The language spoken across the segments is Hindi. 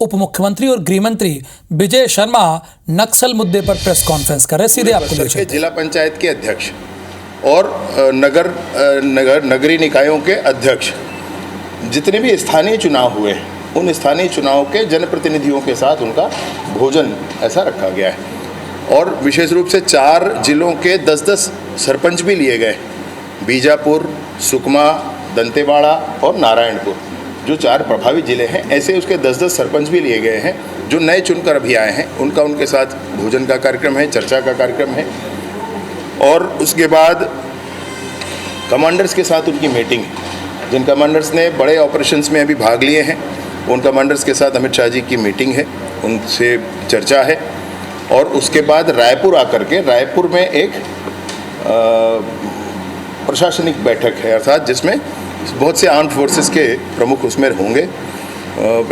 उप मुख्यमंत्री और गृह मंत्री विजय शर्मा नक्सल मुद्दे पर प्रेस कॉन्फ्रेंस कर रहे। सीधे आपको ले चलते हैं। जिला पंचायत के अध्यक्ष और नगरीय निकायों के अध्यक्ष जितने भी स्थानीय चुनाव हुए उन स्थानीय चुनाव के जनप्रतिनिधियों के साथ उनका भोजन ऐसा रखा गया है। और विशेष रूप से 4 जिलों के 10-10 सरपंच भी लिए गए, बीजापुर, सुकमा, दंतेवाड़ा और नारायणपुर, जो 4 प्रभावित जिले हैं। ऐसे उसके 10-10 सरपंच भी लिए गए हैं जो नए चुनकर अभी आए हैं। उनके साथ भोजन का कार्यक्रम है, चर्चा का कार्यक्रम है। और उसके बाद कमांडर्स के साथ उनकी मीटिंग है। जिन कमांडर्स ने बड़े ऑपरेशंस में अभी भाग लिए हैं उन कमांडर्स के साथ अमित शाह जी की मीटिंग है, उनसे चर्चा है। और उसके बाद रायपुर आकर के रायपुर में एक प्रशासनिक बैठक है, अर्थात जिसमें बहुत से आर्म्ड फोर्सेस के प्रमुख उसमें होंगे,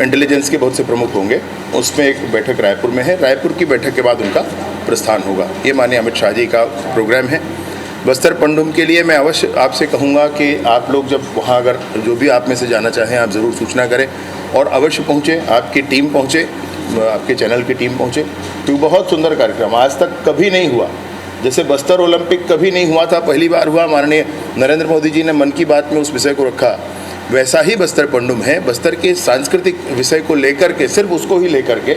इंटेलिजेंस के बहुत से प्रमुख होंगे। उसमें एक बैठक रायपुर में है। रायपुर की बैठक के बाद उनका प्रस्थान होगा। ये माननीय अमित शाह जी का प्रोग्राम है। बस्तर पंडुम के लिए मैं अवश्य आपसे कहूँगा कि आप लोग जब वहाँ अगर जो भी आप में से जाना चाहें आप ज़रूर सूचना करें और अवश्य पहुँचे, आपकी टीम पहुँचे, आपके चैनल की टीम पहुँचे, क्योंकि बहुत सुंदर कार्यक्रम आज तक कभी नहीं हुआ। जैसे बस्तर ओलंपिक कभी नहीं हुआ था, पहली बार हुआ, माननीय नरेंद्र मोदी जी ने मन की बात में उस विषय को रखा, वैसा ही बस्तर पंडुम है। बस्तर के सांस्कृतिक विषय को लेकर के, सिर्फ उसको ही लेकर के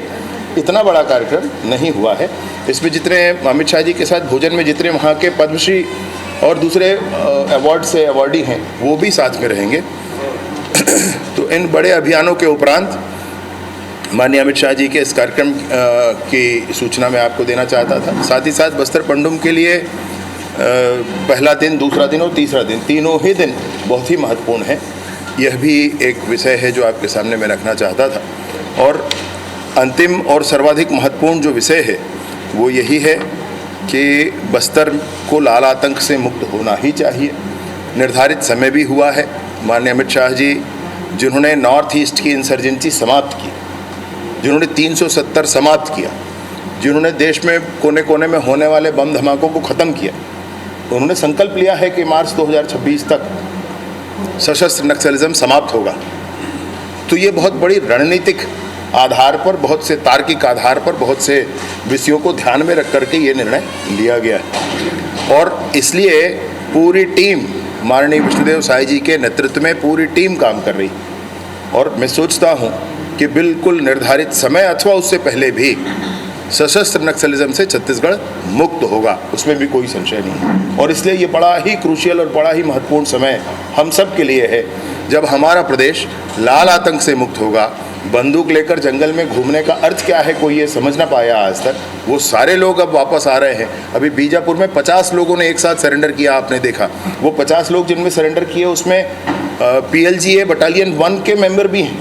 इतना बड़ा कार्यक्रम नहीं हुआ है। इसमें जितने अमित शाह जी के साथ भोजन में जितने वहाँ के पद्मश्री और दूसरे अवार्ड से अवार्डी हैं वो भी साथ में रहेंगे। तो इन बड़े अभियानों के उपरांत माननीय अमित शाह जी के इस कार्यक्रम की सूचना मैं आपको देना चाहता था। साथ ही साथ बस्तर पंडुम के लिए पहला दिन, दूसरा दिन और तीसरा दिन, तीनों ही दिन बहुत ही महत्वपूर्ण है। यह भी एक विषय है जो आपके सामने मैं रखना चाहता था। और अंतिम और सर्वाधिक महत्वपूर्ण जो विषय है वो यही है कि बस्तर को लाल आतंक से मुक्त होना ही चाहिए। निर्धारित समय भी हुआ है। माननीय अमित शाह जी जिन्होंने नॉर्थ ईस्ट की इंसर्जेंसी समाप्त की, जिन्होंने 370 समाप्त किया, जिन्होंने देश में कोने कोने में होने वाले बम धमाकों को ख़त्म किया, उन्होंने संकल्प लिया है कि मार्च 2026 तक सशस्त्र नक्सलिज्म समाप्त होगा। तो ये बहुत बड़ी रणनीतिक आधार पर, बहुत से तार्किक आधार पर, बहुत से विषयों को ध्यान में रख करके ये निर्णय लिया गया है। और इसलिए पूरी टीम माननीय विष्णुदेव साई जी के नेतृत्व में पूरी टीम काम कर रही। और मैं सोचता हूँ कि बिल्कुल निर्धारित समय अथवा उससे पहले भी सशस्त्र नक्सलिज्म से छत्तीसगढ़ मुक्त होगा, उसमें भी कोई संशय नहीं। और इसलिए ये बड़ा ही क्रूशियल और बड़ा ही महत्वपूर्ण समय हम सब के लिए है जब हमारा प्रदेश लाल आतंक से मुक्त होगा। बंदूक लेकर जंगल में घूमने का अर्थ क्या है कोई ये समझ ना पाया आज तक। वो सारे लोग अब वापस आ रहे हैं। अभी बीजापुर में 50 लोगों ने एक साथ सरेंडर किया, आपने देखा। वो 50 लोग जिनमें सरेंडर किए उसमें PLGA बटालियन 1 के मेंबर भी हैं,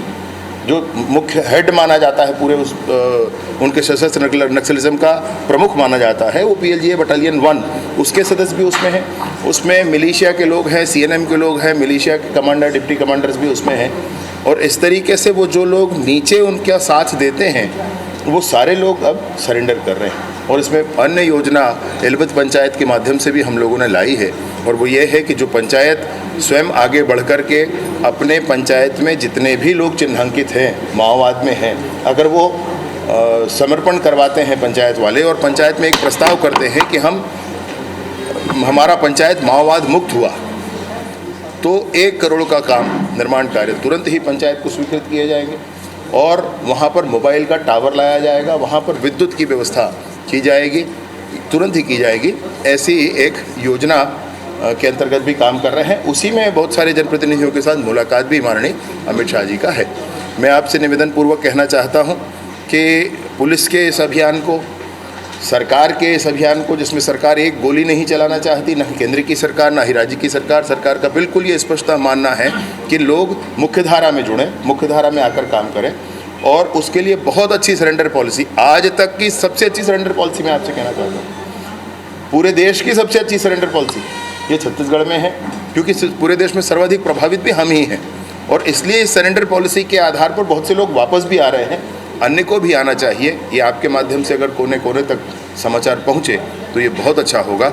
जो मुख्य हेड माना जाता है पूरे उनके सशस्त्र नक्सलिज्म का प्रमुख माना जाता है। वो PLGA बटालियन 1, उसके सदस्य भी उसमें हैं। उसमें मिलिशिया के लोग हैं, CNM के लोग हैं, मिलिशिया के कमांडर, डिप्टी कमांडर्स भी उसमें हैं। और इस तरीके से वो जो लोग नीचे उनका साथ देते हैं वो सारे लोग अब सरेंडर कर रहे हैं। और इसमें अन्य योजना एलबत पंचायत के माध्यम से भी हम लोगों ने लाई है। और वो ये है कि जो पंचायत स्वयं आगे बढ़ कर के अपने पंचायत में जितने भी लोग चिन्हांकित हैं, माओवाद में हैं, अगर वो समर्पण करवाते हैं पंचायत वाले और पंचायत में एक प्रस्ताव करते हैं कि हमारा पंचायत माओवाद मुक्त हुआ, तो 1 करोड़ का काम निर्माण कार्य तुरंत ही पंचायत को स्वीकृत किए जाएंगे। और वहाँ पर मोबाइल का टावर लाया जाएगा, वहाँ पर विद्युत की व्यवस्था की जाएगी, तुरंत ही की जाएगी। ऐसी एक योजना के अंतर्गत भी काम कर रहे हैं। उसी में बहुत सारे जनप्रतिनिधियों के साथ मुलाकात भी माननीय अमित शाह जी का है। मैं आपसे निवेदन पूर्वक कहना चाहता हूँ कि पुलिस के इस अभियान को, सरकार के इस अभियान को, जिसमें सरकार एक गोली नहीं चलाना चाहती, न ही केंद्र की सरकार, न ही राज्य की सरकार, सरकार का बिल्कुल ये स्पष्टता मानना है कि लोग मुख्यधारा में जुड़ें, मुख्यधारा में आकर काम करें। और उसके लिए बहुत अच्छी सरेंडर पॉलिसी, आज तक की सबसे अच्छी सरेंडर पॉलिसी मैं आपसे कहना चाहता हूँ। पूरे देश की सबसे अच्छी सरेंडर पॉलिसी ये छत्तीसगढ़ में है, क्योंकि पूरे देश में सर्वाधिक प्रभावित भी हम ही हैं। और इसलिए इस सरेंडर पॉलिसी के आधार पर बहुत से लोग वापस भी आ रहे हैं। अन्य को भी आना चाहिए। ये आपके माध्यम से अगर कोने कोने तक समाचार पहुँचे तो ये बहुत अच्छा होगा।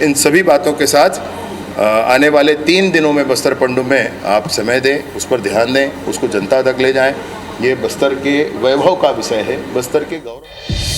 इन सभी बातों के साथ आने वाले 3 दिनों में बस्तर पंडुम में आप समय दें, उस पर ध्यान दें, उसको जनता तक ले जाएं। ये बस्तर के वैभव का विषय है, बस्तर के गौरव।